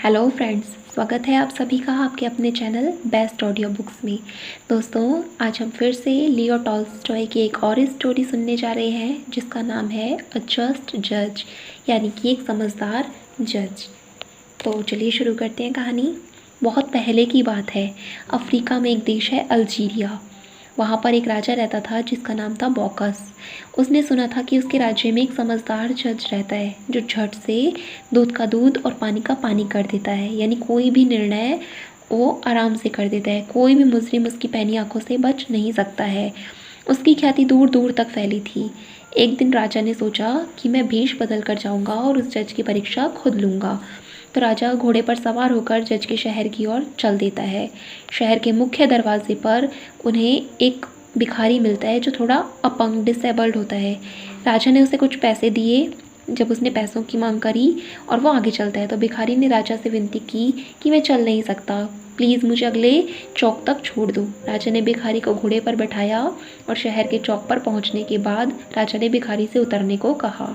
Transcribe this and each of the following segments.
Hello friends, स्वागत है आप सभी का आपके अपने चैनल बेस्ट ऑडियो बुक्स में। दोस्तों, आज हम फिर से लियो टॉल्स्टॉय की एक और स्टोरी सुनने जा रहे हैं जिसका नाम है अ जस्ट जज, यानी कि एक समझदार जज। तो चलिए शुरू करते हैं कहानी। बहुत पहले की बात है। अफ्रीका में एक देश है अल्जीरिया। वहाँ पर एक राजा रहता था जिसका नाम था बॉकस। उसने सुना था कि उसके राज्य में एक समझदार जज रहता है जो झट से दूध का दूध और पानी का पानी कर देता है, यानी कोई भी निर्णय वो आराम से कर देता है। कोई भी मुजरिम उसकी पैनी आंखों से बच नहीं सकता है। उसकी ख्याति दूर दूर तक फैली थी। एक दिन राजा ने सोचा कि मैं भेष बदल कर जाऊंगा और उस जज की परीक्षा खुद लूँगा। तो राजा घोड़े पर सवार होकर जज के शहर की ओर चल देता है। शहर के मुख्य दरवाजे पर उन्हें एक भिखारी मिलता है जो थोड़ा अपंग डिसेबल्ड होता है। राजा ने उसे कुछ पैसे दिए जब उसने पैसों की मांग करी और वो आगे चलता है तो भिखारी ने राजा से विनती की कि मैं चल नहीं सकता, प्लीज़ मुझे अगले चौक तक छोड़ दो। राजा ने भिखारी को घोड़े पर बैठाया और शहर के चौक पर पहुंचने के बाद राजा ने भिखारी से उतरने को कहा।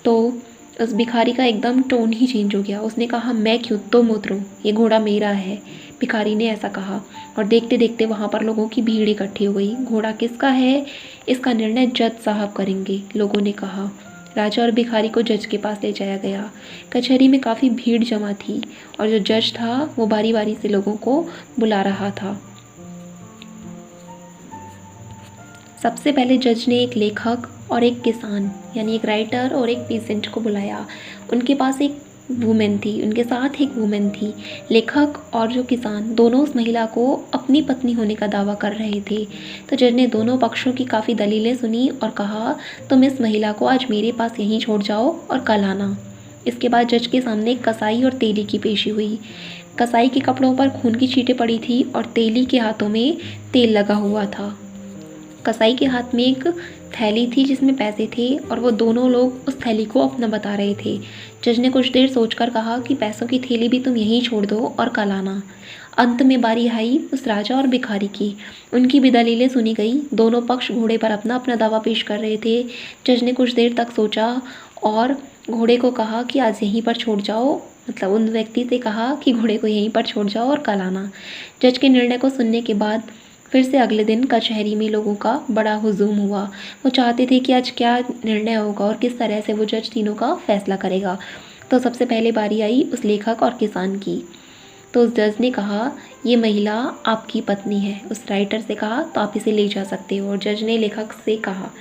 तो उस भिखारी का एकदम टोन ही चेंज हो गया। उसने कहा, मैं क्यों, तुम उतरो, ये घोड़ा मेरा है। भिखारी ने ऐसा कहा और देखते देखते वहाँ पर लोगों की भीड़ इकट्ठी हो गई। घोड़ा किसका है इसका निर्णय जज साहब करेंगे, लोगों ने कहा। राजा और भिखारी को जज के पास ले जाया गया। कचहरी में काफ़ी भीड़ जमा थी और जो जज था वो बारी बारी से लोगों को बुला रहा था। सबसे पहले जज ने एक लेखक और एक किसान, यानी एक राइटर और एक पेसेंट को बुलाया। उनके पास एक वुमेन थी, उनके साथ एक वुमेन थी। लेखक और जो किसान दोनों उस महिला को अपनी पत्नी होने का दावा कर रहे थे। तो जज ने दोनों पक्षों की काफ़ी दलीलें सुनी और कहा, तुम इस महिला को आज मेरे पास यहीं छोड़ जाओ और कल आना। इसके बाद जज के सामने एक कसाई और तेली की पेशी हुई। कसाई के कपड़ों पर खून की छींटें पड़ी थी और तेली के हाथों में तेल लगा हुआ था। कसाई के हाथ में एक थैली थी जिसमें पैसे थे और वो दोनों लोग उस थैली को अपना बता रहे थे। जज ने कुछ देर सोचकर कहा कि पैसों की थैली भी तुम यहीं छोड़ दो और कल आना। अंत में बारी आई उस राजा और भिखारी की। उनकी भी दलीलें सुनी गई। दोनों पक्ष घोड़े पर अपना अपना दावा पेश कर रहे थे। जज ने कुछ देर तक सोचा और घोड़े को कहा कि आज यहीं पर छोड़ जाओ, मतलब उन व्यक्ति से कहा कि घोड़े को यहीं पर छोड़ जाओ और कल आना। जज के निर्णय को सुनने के बाद फिर से अगले दिन कचहरी में लोगों का बड़ा हुजूम हुआ। वो चाहते थे कि आज क्या निर्णय होगा और किस तरह से वो जज तीनों का फैसला करेगा। तो सबसे पहले बारी आई उस लेखक और किसान की। तो उस जज ने कहा, ये महिला आपकी पत्नी है। उस राइटर से कहा, तो आप इसे ले जा सकते हो। और जज ने लेखक से कहा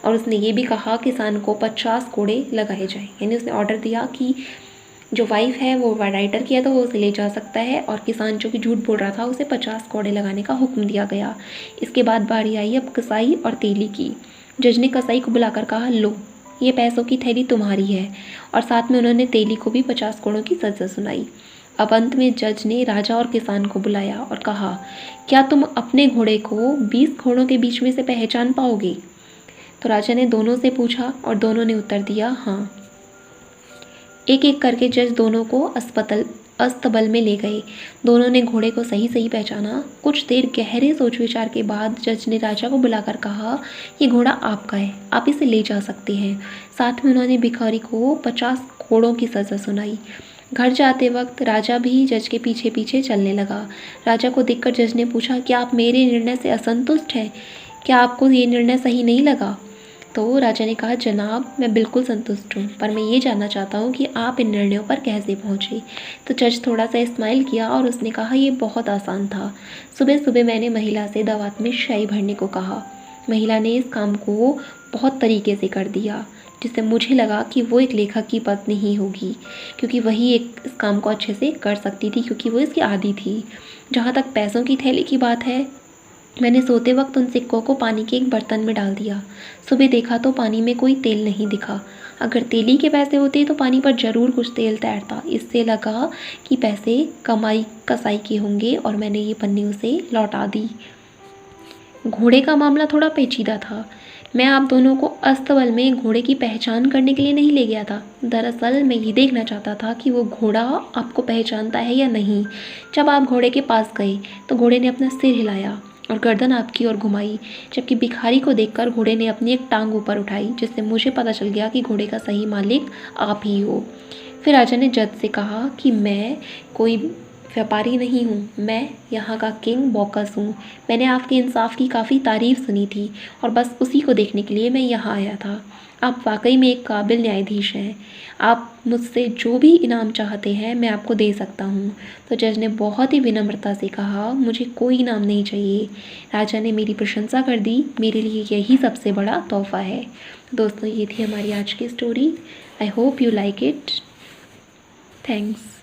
और उसने ये भी कहा किसान को 50 कोड़े लगाए जाएं, यानी उसने ऑर्डर दिया कि जो वाइफ है वो राइटर की है तो वो उसे ले जा सकता है और किसान जो कि झूठ बोल रहा था उसे 50 कोड़े लगाने का हुक्म दिया गया। इसके बाद बारी आई अब कसाई और तेली की। जज ने कसाई को बुलाकर कहा, लो ये पैसों की थैली तुम्हारी है, और साथ में उन्होंने तेली को भी 50 कोड़ों की सजा सुनाई। अब अंत में जज ने राजा और किसान को बुलाया और कहा, क्या तुम अपने घोड़े को 20 घोड़ों के बीच में से पहचान पाओगे? तो राजा ने दोनों से पूछा और दोनों ने उत्तर दिया, हाँ। एक एक करके जज दोनों को अस्तबल में ले गए। दोनों ने घोड़े को सही सही पहचाना। कुछ देर गहरे सोच विचार के बाद जज ने राजा को बुलाकर कहा, ये घोड़ा आपका है, आप इसे ले जा सकते हैं। साथ में उन्होंने भिखारी को 50 कोड़ों की सज़ा सुनाई। घर जाते वक्त राजा भी जज के पीछे पीछे चलने लगा। राजा को देखकर जज ने पूछा, क्या आप मेरे निर्णय से असंतुष्ट हैं? क्या आपको ये निर्णय सही नहीं लगा? तो राजा ने कहा, जनाब मैं बिल्कुल संतुष्ट हूँ, पर मैं ये जानना चाहता हूँ कि आप इन निर्णयों पर कैसे पहुँचे। तो जज थोड़ा सा स्माइल किया और उसने कहा, ये बहुत आसान था। सुबह सुबह मैंने महिला से दवात में स्याही भरने को कहा। महिला ने इस काम को बहुत तरीके से कर दिया, जिससे मुझे लगा कि वो एक लेखक की पत्नी ही होगी, क्योंकि वही इस काम को अच्छे से कर सकती थी, क्योंकि वो इसकी आदी थी। जहाँ तक पैसों की थैली की बात है, मैंने सोते वक्त उन सिक्कों को पानी के एक बर्तन में डाल दिया। सुबह देखा तो पानी में कोई तेल नहीं दिखा। अगर तेली के पैसे होते तो पानी पर ज़रूर कुछ तेल तैरता। इससे लगा कि पैसे कमाई कसाई के होंगे और मैंने ये पन्नी उसे लौटा दी। घोड़े का मामला थोड़ा पेचीदा था। मैं आप दोनों को अस्तबल में घोड़े की पहचान करने के लिए नहीं ले गया था। दरअसल मैं ये देखना चाहता था कि वो घोड़ा आपको पहचानता है या नहीं। जब आप घोड़े के पास गए तो घोड़े ने अपना सिर हिलाया और गर्दन आपकी ओर घुमाई, जबकि भिखारी को देखकर घोड़े ने अपनी एक टांग ऊपर उठाई, जिससे मुझे पता चल गया कि घोड़े का सही मालिक आप ही हो। फिर राजा ने जज से कहा कि मैं कोई व्यापारी नहीं हूँ, मैं यहाँ का किंग बॉकस हूँ। मैंने आपके इंसाफ की काफ़ी तारीफ़ सुनी थी और बस उसी को देखने के लिए मैं यहाँ आया था। आप वाकई में एक काबिल न्यायाधीश हैं। आप मुझसे जो भी इनाम चाहते हैं मैं आपको दे सकता हूँ। तो जज ने बहुत ही विनम्रता से कहा, मुझे कोई इनाम नहीं चाहिए। राजा ने मेरी प्रशंसा कर दी, मेरे लिए यही सबसे बड़ा तोहफ़ा है। दोस्तों, ये थी हमारी आज की story. I hope you like it. Thanks.